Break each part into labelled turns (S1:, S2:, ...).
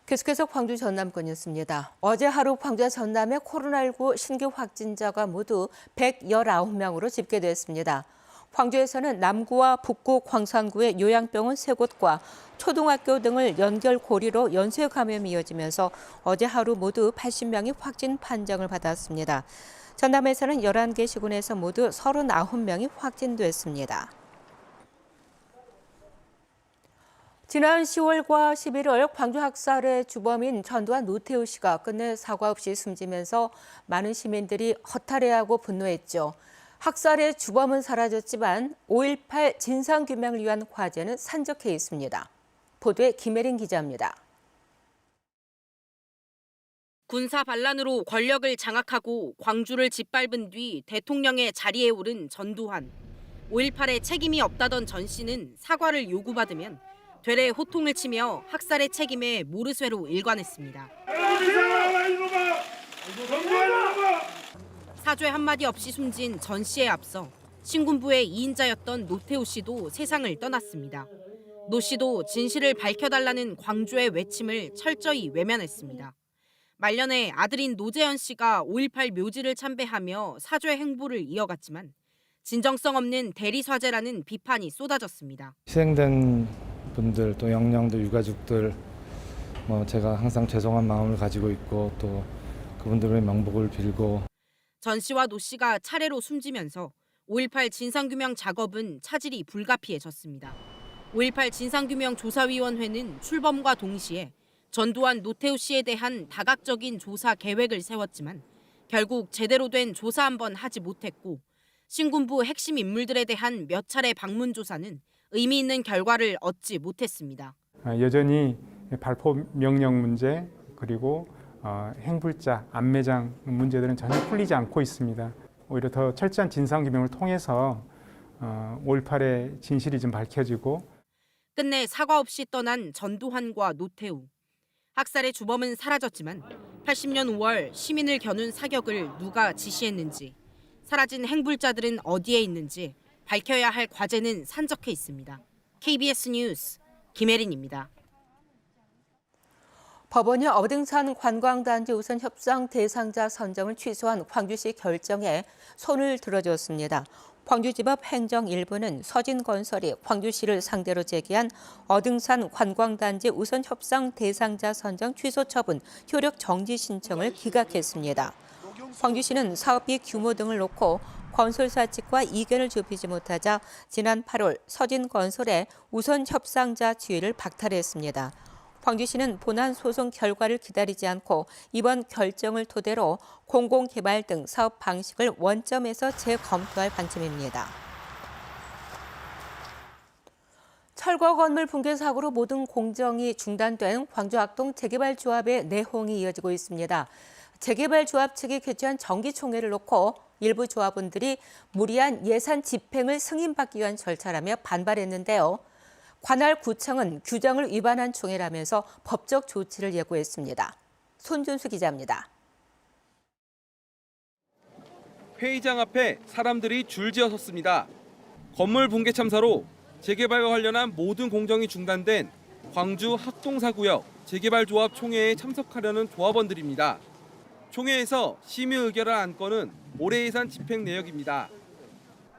S1: 계속해서 광주 전남권이었습니다. 어제 하루 광주 전남의 코로나19 신규 확진자가 모두 119명으로 집계됐습니다. 광주에서는 남구와 북구, 광산구의 요양병원 3곳과 초등학교 등을 연결 고리로 연쇄 감염이 이어지면서 어제 하루 모두 80명이 확진 판정을 받았습니다. 전남에서는 11개 시군에서 모두 39명이 확진됐습니다. 지난 10월과 11월 광주 학살의 주범인 전두환 노태우 씨가 끝내 사과 없이 숨지면서 많은 시민들이 허탈해하고 분노했죠. 학살의 주범은 사라졌지만 5.18 진상규명을 위한 과제는 산적해 있습니다. 보도에 김혜린 기자입니다.
S2: 군사 반란으로 권력을 장악하고 광주를 짓밟은 뒤 대통령의 자리에 오른 전두환. 5.18에 책임이 없다던 전 씨는 사과를 요구받으면 되레 호통을 치며 학살의 책임에 모르쇠로 일관했습니다. 사죄 한마디 없이 숨진 전 씨에 앞서 신군부의 2인자였던 노태우 씨도 세상을 떠났습니다. 노 씨도 진실을 밝혀달라는 광주의 외침을 철저히 외면했습니다. 말년에 아들인 노재현 씨가 5.18 묘지를 참배하며 사죄 행보를 이어갔지만 진정성 없는 대리사죄라는 비판이 쏟아졌습니다.
S3: 희생된 분들 또 영령들 유가족들 제가 항상 죄송한 마음을 가지고 있고 또 그분들의 명복을 빌고
S2: 전 씨와 노 씨가 차례로 숨지면서 5.18 진상규명 작업은 차질이 불가피해졌습니다. 5.18 진상규명조사위원회는 출범과 동시에 전두환 노태우 씨에 대한 다각적인 조사 계획을 세웠지만 결국 제대로 된 조사 한번 하지 못했고 신군부 핵심 인물들에 대한 몇 차례 방문 조사는 의미 있는 결과를 얻지 못했습니다.
S4: 여전히 발포 명령 문제 그리고 행불자, 안매장 문제들은 전혀 풀리지 않고 있습니다. 오히려 더 철저한 진상규명을 통해서 5.18의 진실이 좀 밝혀지고
S2: 끝내 사과 없이 떠난 전두환과 노태우. 학살의 주범은 사라졌지만 80년 5월 시민을 겨눈 사격을 누가 지시했는지, 사라진 행불자들은 어디에 있는지 밝혀야 할 과제는 산적해 있습니다. KBS 뉴스 김혜린입니다.
S1: 법원이 어등산 관광단지 우선 협상 대상자 선정을 취소한 광주시 결정에 손을 들어줬습니다. 광주지법 행정 1부는 서진건설이 광주시를 상대로 제기한 어등산 관광단지 우선 협상 대상자 선정 취소 처분 효력 정지 신청을 기각했습니다. 광주시는 사업비 규모 등을 놓고 건설사 측과 이견을 좁히지 못하자 지난 8월 서진건설의 우선 협상자 지위를 박탈했습니다. 광주시는 본안 소송 결과를 기다리지 않고 이번 결정을 토대로 공공개발 등 사업 방식을 원점에서 재검토할 방침입니다. 철거 건물 붕괴 사고로 모든 공정이 중단된 광주 악동 재개발조합의 내홍이 이어지고 있습니다. 재개발조합 측이 개최한 정기총회를 놓고 일부 조합원들이 무리한 예산 집행을 승인받기 위한 절차라며 반발했는데요. 관할 구청은 규정을 위반한 총회라면서 법적 조치를 예고했습니다. 손준수 기자입니다.
S5: 회의장 앞에 사람들이 줄지어 섰습니다. 건물 붕괴 참사로 재개발과 관련한 모든 공정이 중단된 광주 학동사구역 재개발조합 총회에 참석하려는 조합원들입니다. 총회에서 심의 의결한 안건은 올해 예산 집행 내역입니다.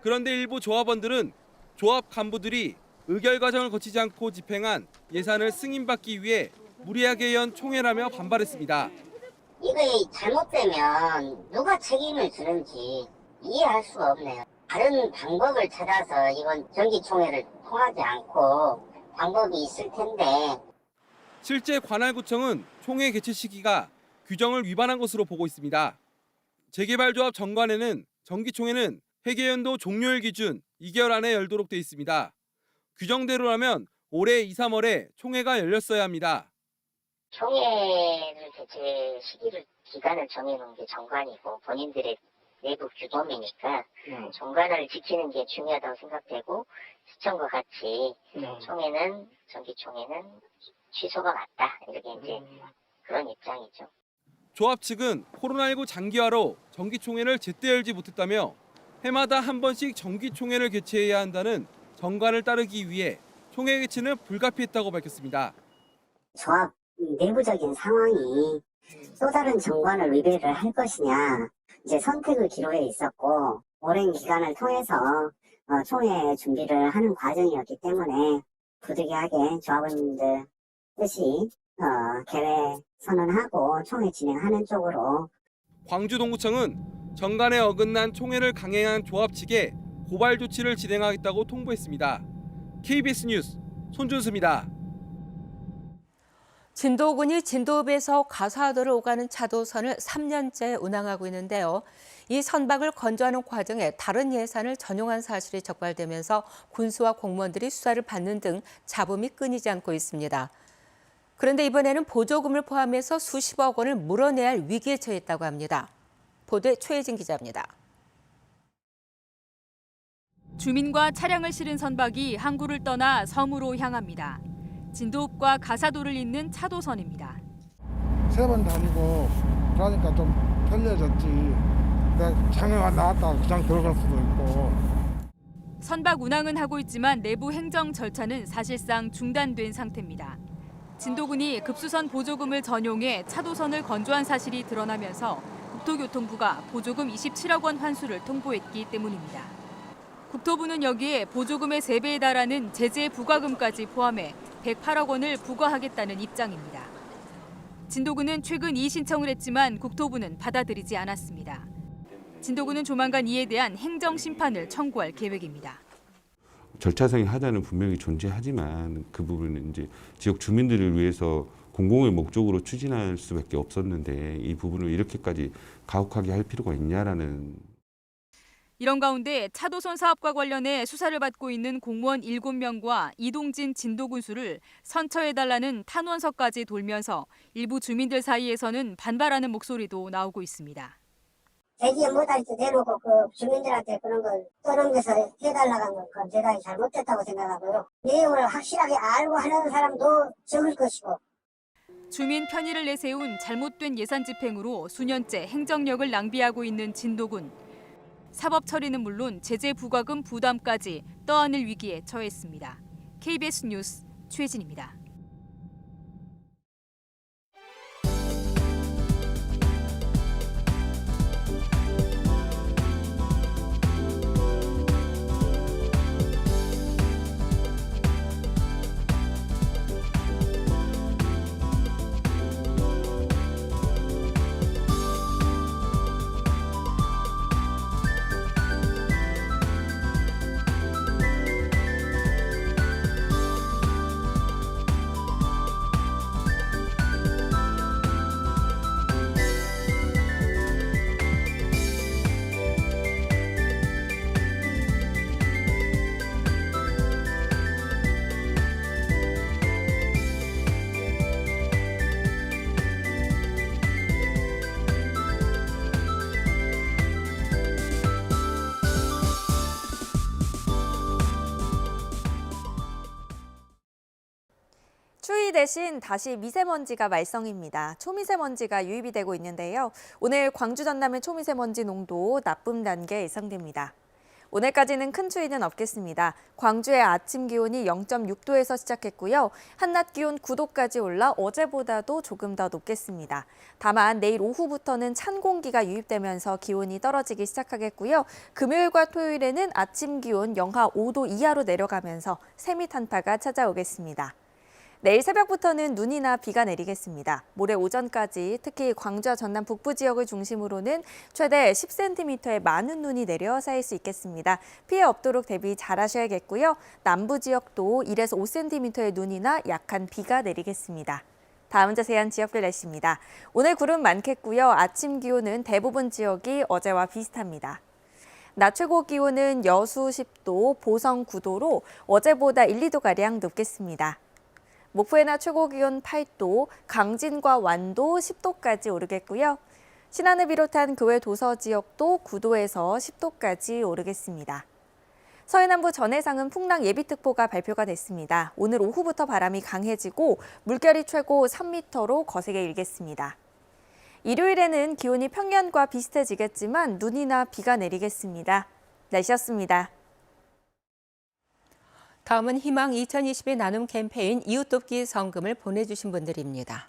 S5: 그런데 일부 조합원들은 조합 간부들이 의결 과정을 거치지 않고 집행한 예산을 승인받기 위해 무리하게 연 총회라며 반발했습니다.
S6: 이게 잘못되면 누가 책임을 지는지 이해할 수가 없네요. 다른 방법을 찾아서 이번 정기총회를 통하지 않고 방법이 있을 텐데.
S5: 실제 관할구청은 총회 개최 시기가 규정을 위반한 것으로 보고 있습니다. 재개발조합 정관에는 정기총회는 회계연도 종료일 기준 2개월 안에 열도록 돼 있습니다. 규정대로라면 올해 2, 3월에 총회가 열렸어야 합니다.
S6: 총회를 개최 기간을 정해놓은 게 정관이고 본인들의 내부 규범이니까 정관을 지키는 게 중요하다고 생각되고 시청과 같이 정기총회는 취소가 맞다 이렇게 이제 그런 입장이죠.
S5: 조합 측은 코로나19 장기화로 정기총회를 제때 열지 못했다며 해마다 한 번씩 정기총회를 개최해야 한다는 정관을 따르기 위해 총회 개최는 불가피했다고 밝혔습니다.
S6: 조합 내부적인 상황이 또 다른 정관을 위배를 할 것이냐 이제 선택의 기로에 있었고 오랜 기간을 통해서 총회 준비를 하는 과정이었기 때문에 부득이하게 조합원들 뜻이 개회 선언하고 총회 진행하는 쪽으로
S5: 광주동구청은 정관에 어긋난 총회를 강행한 조합 측에 고발 조치를 진행하겠다고 통보했습니다. KBS 뉴스 손준수입니다.
S1: 진도군이 진도읍에서 가사도를 오가는 차도선을 3년째 운항하고 있는데요. 이 선박을 건조하는 과정에 다른 예산을 전용한 사실이 적발되면서 군수와 공무원들이 수사를 받는 등 잡음이 끊이지 않고 있습니다. 그런데 이번에는 보조금을 포함해서 수십억 원을 물어내야 할 위기에 처했다고 합니다. 보도에 최혜진 기자입니다.
S7: 주민과 차량을 실은 선박이 항구를 떠나 섬으로 향합니다. 진도읍과 가사도를 잇는 차도선입니다.
S8: 3번 다니고 그러니까 좀 편리해졌지. 내가 장애가 나왔다 그냥 들어갈 수도 있고.
S7: 선박 운항은 하고 있지만 내부 행정 절차는 사실상 중단된 상태입니다. 진도군이 급수선 보조금을 전용해 차도선을 건조한 사실이 드러나면서 국토교통부가 보조금 27억 원 환수를 통보했기 때문입니다. 국토부는 여기에 보조금의 3배에 달하는 제재 부과금까지 포함해 108억 원을 부과하겠다는 입장입니다. 진도군은 최근 이의 신청을 했지만 국토부는 받아들이지 않았습니다. 진도군은 조만간 이에 대한 행정 심판을 청구할 계획입니다.
S9: 절차상의 하자는 분명히 존재하지만 그 부분은 이제 지역 주민들을 위해서 공공의 목적으로 추진할 수밖에 없었는데 이 부분을 이렇게까지 가혹하게 할 필요가 있냐라는.
S7: 이런 가운데 차도선 사업과 관련해 수사를 받고 있는 공무원 7명과 이동진 진도군수를 선처해달라는 탄원서까지 돌면서 일부 주민들 사이에서는 반발하는 목소리도 나오고 있습니다.
S6: 대기에 못할 때 대놓고 그 주민들한테 그런 걸 떠넘겨서 해달라는 건 그건 대단히 잘못됐다고 생각하고요. 내용을 확실하게 알고 하는 사람도 적을 것이고.
S7: 주민 편의를 내세운 잘못된 예산 집행으로 수년째 행정력을 낭비하고 있는 진도군. 사법 처리는 물론 제재 부과금 부담까지 떠안을 위기에 처했습니다. KBS 뉴스 최진입니다.
S10: 추위 대신 다시 미세먼지가 말썽입니다. 초미세먼지가 유입이 되고 있는데요. 오늘 광주 전남의 초미세먼지 농도 나쁨 단계 예상됩니다. 오늘까지는 큰 추위는 없겠습니다. 광주의 아침 기온이 0.6도에서 시작했고요. 한낮 기온 9도까지 올라 어제보다도 조금 더 높겠습니다. 다만 내일 오후부터는 찬 공기가 유입되면서 기온이 떨어지기 시작하겠고요. 금요일과 토요일에는 아침 기온 영하 5도 이하로 내려가면서 세미 한파가 찾아오겠습니다. 내일 새벽부터는 눈이나 비가 내리겠습니다. 모레 오전까지 특히 광주와 전남 북부 지역을 중심으로는 최대 10cm의 많은 눈이 내려 쌓일 수 있겠습니다. 피해 없도록 대비 잘하셔야겠고요. 남부 지역도 1에서 5cm의 눈이나 약한 비가 내리겠습니다. 다음 자세한 지역별 날씨입니다. 오늘 구름 많겠고요. 아침 기온은 대부분 지역이 어제와 비슷합니다. 낮 최고 기온은 여수 10도, 보성 9도로 어제보다 1, 2도가량 높겠습니다. 목포의 낮 최고 기온 8도, 강진과 완도 10도까지 오르겠고요. 신안을 비롯한 그 외 도서 지역도 9도에서 10도까지 오르겠습니다. 서해남부 전해상은 풍랑 예비특보가 발표가 됐습니다. 오늘 오후부터 바람이 강해지고 물결이 최고 3m로 거세게 일겠습니다. 일요일에는 기온이 평년과 비슷해지겠지만 눈이나 비가 내리겠습니다. 날씨였습니다.
S1: 다음은 희망 2020의 나눔 캠페인 이웃돕기 성금을 보내주신 분들입니다.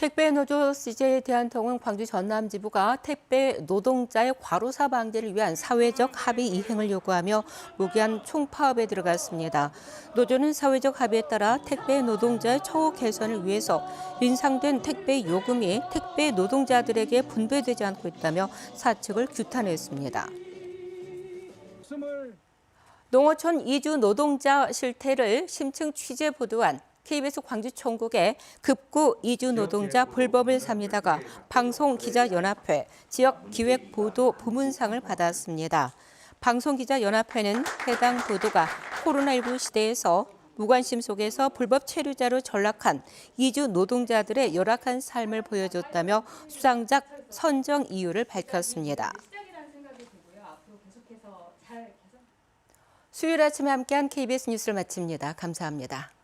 S1: 택배 노조 CJ 대한통운 광주 전남지부가 택배 노동자의 과로사 방지를 위한 사회적 합의 이행을 요구하며 무기한 총파업에 들어갔습니다. 노조는 사회적 합의에 따라 택배 노동자의 처우 개선을 위해서 인상된 택배 요금이 택배 노동자들에게 분배되지 않고 있다며 사측을 규탄했습니다. 농어촌 이주 노동자 실태를 심층 취재 보도한 KBS 광주총국의 급구 이주 노동자 불법을 삽니다가 방송기자연합회 지역기획보도 부문상을 받았습니다. 방송기자연합회는 해당 보도가 코로나19 시대에서 무관심 속에서 불법 체류자로 전락한 이주 노동자들의 열악한 삶을 보여줬다며 수상작 선정 이유를 밝혔습니다. 수요일 아침에 함께한 KBS 뉴스를 마칩니다. 감사합니다.